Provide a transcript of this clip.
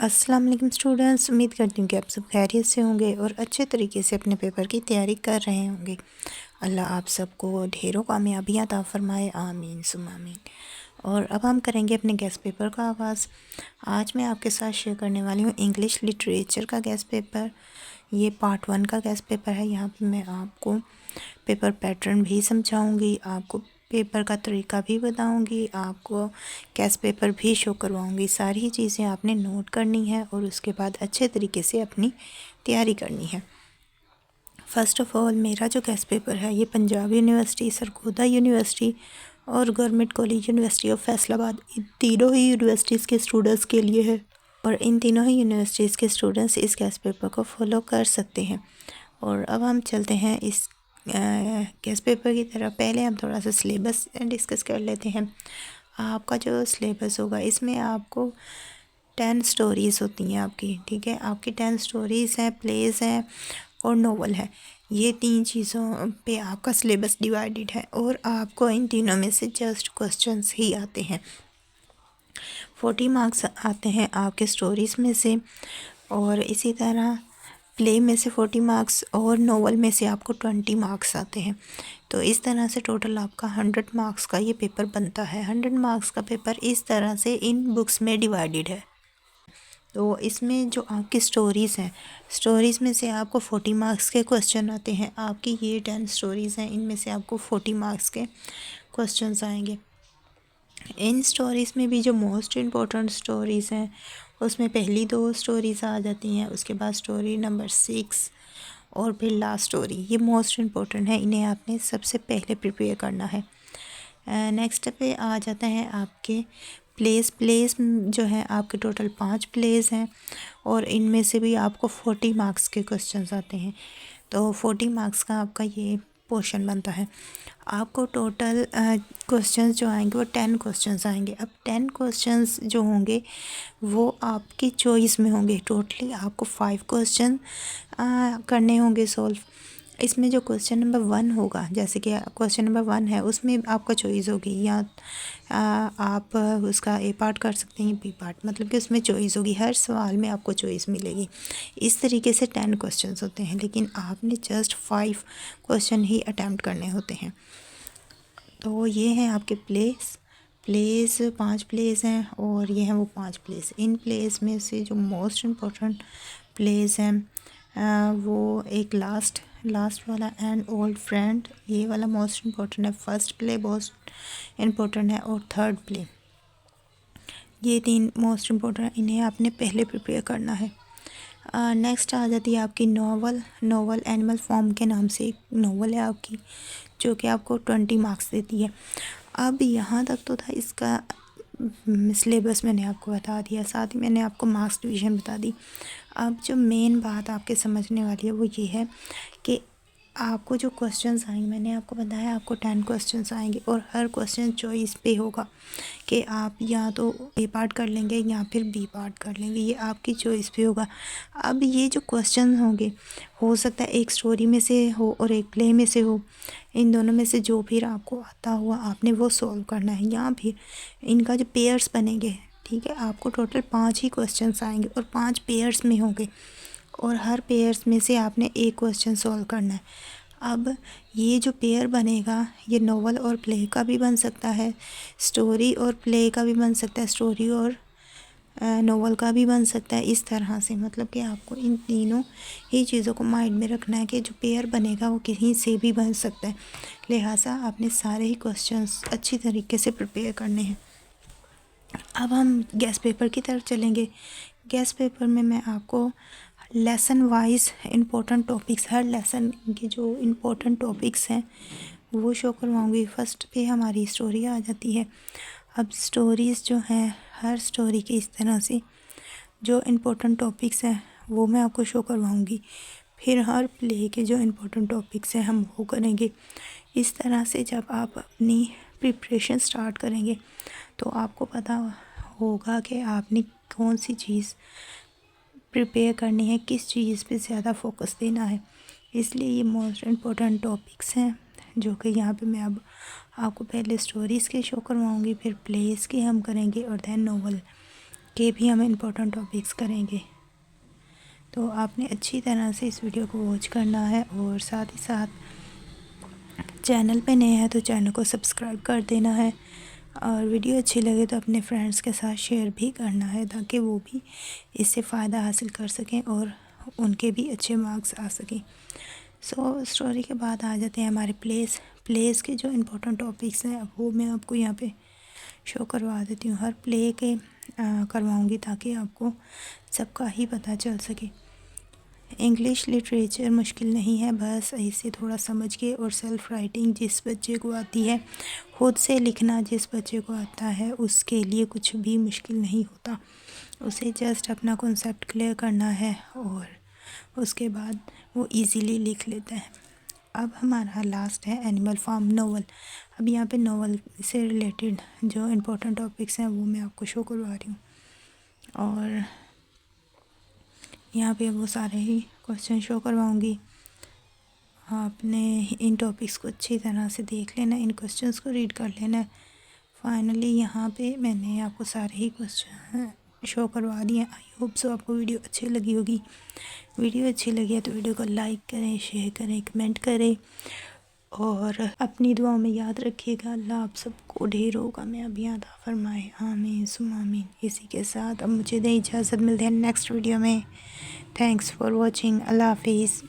अस्सलाम वालेकुम स्टूडेंट्स, उम्मीद करती हूँ कि आप सब खैरियत से होंगे और अच्छे तरीके से अपने पेपर की तैयारी कर रहे होंगे। अल्लाह आप सबको ढेरों कामयाबियाँ अता फ़रमाए, आमीन सुम्मा आमीन। और अब हम करेंगे अपने गेस्ट पेपर का आगाज़। आज मैं आपके साथ शेयर करने वाली हूँ इंग्लिश लिटरेचर का गेस्ट पेपर। ये पार्ट 1 का गेस्ट पेपर है। यहाँ पे मैं आपको पेपर पैटर्न भी समझाऊंगी, आपको पेपर का तरीका भी बताऊंगी, आपको गेस्ट पेपर भी शो करवाऊंगी। सारी चीज़ें आपने नोट करनी है और उसके बाद अच्छे तरीके से अपनी तैयारी करनी है। फ़र्स्ट ऑफ़ ऑल मेरा जो गेस्ट पेपर है ये पंजाब यूनिवर्सिटी, सरगोदा यूनिवर्सिटी और government college university of Faisalabad, इन तीनों ही यूनिवर्सिटीज़ के स्टूडेंट्स के लिए है। और इन तीनों ही यूनिवर्सिटीज़ के स्टूडेंट्स इस गेस्ट पेपर को फॉलो कर सकते हैं। और अब हम चलते हैं इस गेस्ट पेपर की तरफ। पहले हम थोड़ा सा सिलेबस डिस्कस कर लेते हैं। आपका जो सिलेबस होगा इसमें आपको 10 स्टोरीज़ होती हैं आपकी, ठीक है। आपकी 10 स्टोरीज़ हैं, प्लेस हैं और नोवेल है। ये 3 चीज़ों पे आपका सिलेबस डिवाइडेड है और आपको इन तीनों में से जस्ट क्वेश्चंस ही आते हैं। 40 मार्क्स आते हैं आपके स्टोरीज़ में से और इसी तरह प्ले में से 40 मार्क्स और नोवेल में से आपको 20 मार्क्स आते हैं। तो इस तरह से टोटल आपका 100 मार्क्स का ये पेपर बनता है। 100 मार्क्स का पेपर इस तरह से इन बुक्स में डिवाइडेड है। तो इसमें जो आपकी स्टोरीज़ हैं, स्टोरीज़ में से आपको 40 मार्क्स के क्वेश्चन आते हैं। आपकी ये 10 स्टोरीज़ हैं, इनमें से आपको 40 मार्क्स के क्वेश्चंस आएंगे। इन स्टोरीज़ में भी जो मोस्ट इम्पोर्टेंट स्टोरीज़ हैं उसमें पहली 2 स्टोरीज़ आ जाती हैं, उसके बाद स्टोरी नंबर 6 और फिर लास्ट स्टोरी। ये मोस्ट इम्पोर्टेंट है, इन्हें आपने सबसे पहले प्रिपेयर करना है। नेक्स्ट पे आ जाते हैं आपके प्लेस जो है आपके टोटल 5 प्लेस हैं और इनमें से भी आपको 40 मार्क्स के क्वेश्चंस आते हैं। तो 40 मार्क्स का आपका ये पोर्शन बनता है। आपको टोटल क्वेश्चंस जो आएंगे वो 10 क्वेश्चंस आएंगे। अब 10 क्वेश्चंस जो होंगे वो आपकी चॉइस में होंगे। टोटली आपको 5 क्वेश्चन करने होंगे सॉल्व। इसमें जो क्वेश्चन नंबर 1 होगा, जैसे कि क्वेश्चन नंबर 1 है, उसमें आपका चॉइस होगी या आप उसका ए पार्ट कर सकते हैं, बी पार्ट, मतलब कि उसमें चॉइस होगी। हर सवाल में आपको चॉइस मिलेगी। इस तरीके से 10 क्वेश्चंस होते हैं, लेकिन आपने जस्ट 5 क्वेश्चन ही अटैम्प्ट करने होते हैं। तो ये हैं आपके प्लेस 5 प्लेस हैं और ये हैं वो 5 प्लेस। इन प्लेस में से जो मोस्ट इम्पोर्टेंट प्लेस हैं वो एक लास्ट वाला एंड ओल्ड फ्रेंड, ये वाला मोस्ट इम्पोर्टेंट है। फर्स्ट प्ले बहुत इम्पोर्टेंट है और थर्ड प्ले, ये 3 मोस्ट इम्पोर्टेंट है, इन्हें आपने पहले प्रिपेयर करना है। नेक्स्ट आ जाती है आपकी नोवेल एनिमल फॉर्म के नाम से एक नोवेल है आपकी, जो कि आपको 20 मार्क्स देती है। अब यहाँ तक तो था इसका सिलेबस, मैंने आपको बता दिया, साथ ही मैंने आपको मार्क्स डिवीज़न बता दी। अब जो मेन बात आपके समझने वाली है वो ये है कि आपको जो क्वेश्चंस आएंगे, मैंने आपको बताया आपको 10 क्वेश्चंस आएंगे और हर क्वेश्चन चॉइस पे होगा कि आप या तो ए पार्ट कर लेंगे या फिर बी पार्ट कर लेंगे, ये आपकी चॉइस पे होगा। अब ये जो क्वेश्चन होंगे, हो सकता है एक स्टोरी में से हो और एक प्ले में से हो, इन दोनों में से जो फिर आपको आता हुआ आपने वो सॉल्व करना है, या फिर इनका जो पेयर्स बनेंगे, ठीक है। आपको टोटल 5 ही क्वेश्चंस आएंगे और 5 पेयर्स में होंगे और हर पेयर्स में से आपने एक क्वेश्चन सॉल्व करना है। अब ये जो पेयर बनेगा ये नोवेल और प्ले का भी बन सकता है, स्टोरी और प्ले का भी बन सकता है, स्टोरी और नोवेल का भी बन सकता है। इस तरह से मतलब कि आपको इन तीनों ही चीज़ों को माइंड में रखना है कि जो पेयर बनेगा वो कहीं से भी बन सकता है। लिहाजा आपने सारे ही क्वेश्चंस अच्छी तरीके से प्रिपेयर करने हैं। अब हम गेस्ट पेपर की तरफ चलेंगे। गेस्ट पेपर में मैं आपको लेसन वाइज इम्पोर्टेंट टॉपिक्स, हर लेसन के जो इम्पोर्टेंट टॉपिक्स हैं वो शो करवाऊँगी। फर्स्ट पे हमारी स्टोरी आ जाती है। अब स्टोरीज़ जो हैं, हर स्टोरी के इस तरह से जो इम्पोर्टेंट टॉपिक्स हैं वो मैं आपको शो करवाऊँगी। फिर हर प्ले के जो इम्पोर्टेंट टॉपिक्स हैं हम वो करेंगे। इस तरह से जब आप अपनी प्रिपरेशन स्टार्ट करेंगे तो आपको पता होगा कि आपने कौन सी चीज़ प्रिपेयर करनी है, किस चीज़ पे ज़्यादा फोकस देना है। इसलिए ये मोस्ट इम्पोर्टेंट टॉपिक्स हैं जो कि यहाँ पे मैं अब आपको पहले स्टोरीज़ के शो करवाऊँगी, फिर प्लेस के हम करेंगे और दैन नोवेल। के भी हम इम्पोर्टेंट टॉपिक्स करेंगे। तो आपने अच्छी तरह से इस वीडियो को वॉच करना है और साथ ही साथ चैनल पे नए हैं तो चैनल को सब्सक्राइब कर देना है और वीडियो अच्छी लगे तो अपने फ्रेंड्स के साथ शेयर भी करना है ताकि वो भी इससे फ़ायदा हासिल कर सकें और उनके भी अच्छे मार्क्स आ सकें। सो स्टोरी के बाद आ जाते हैं हमारे प्लेस के जो इम्पोर्टेंट टॉपिक्स हैं वो मैं आपको यहाँ पे शो करवा देती हूँ। हर प्ले के करवाऊँगी ताकि आपको सबका ही पता चल सके। इंग्लिश लिटरेचर मुश्किल नहीं है, बस इसे थोड़ा समझ के और सेल्फ राइटिंग जिस बच्चे को आती है, खुद से लिखना जिस बच्चे को आता है उसके लिए कुछ भी मुश्किल नहीं होता। उसे जस्ट अपना कॉन्सेप्ट क्लियर करना है और उसके बाद वो इजीली लिख लेता है। अब हमारा लास्ट है एनिमल फार्म नोवेल। अब यहाँ पे नोवेल से रिलेटेड जो इम्पोर्टेंट टॉपिक्स हैं वो मैं आपको शो करवा रही हूँ और यहाँ पे वो सारे ही क्वेश्चन शो करवाऊँगी। आपने इन टॉपिक्स को अच्छी तरह से देख लेना, इन क्वेश्चंस को रीड कर लेना। फाइनली यहाँ पे मैंने आपको सारे ही क्वेश्चन शो करवा दिए। आई होप सो आपको वीडियो अच्छी लगी होगी। वीडियो अच्छी लगी है तो वीडियो को लाइक करें, शेयर करें, कमेंट करें और अपनी दुआ में याद रखिएगा। अल्लाह आप सबको ढेरों कामयाबियाँ अता फरमाए, आमीन सुम्मा आमीन। इसी के साथ अब मुझे दें इजाज़त, मिलते हैं नेक्स्ट वीडियो में। Thanks for watching. अल्लाह हाफिज़।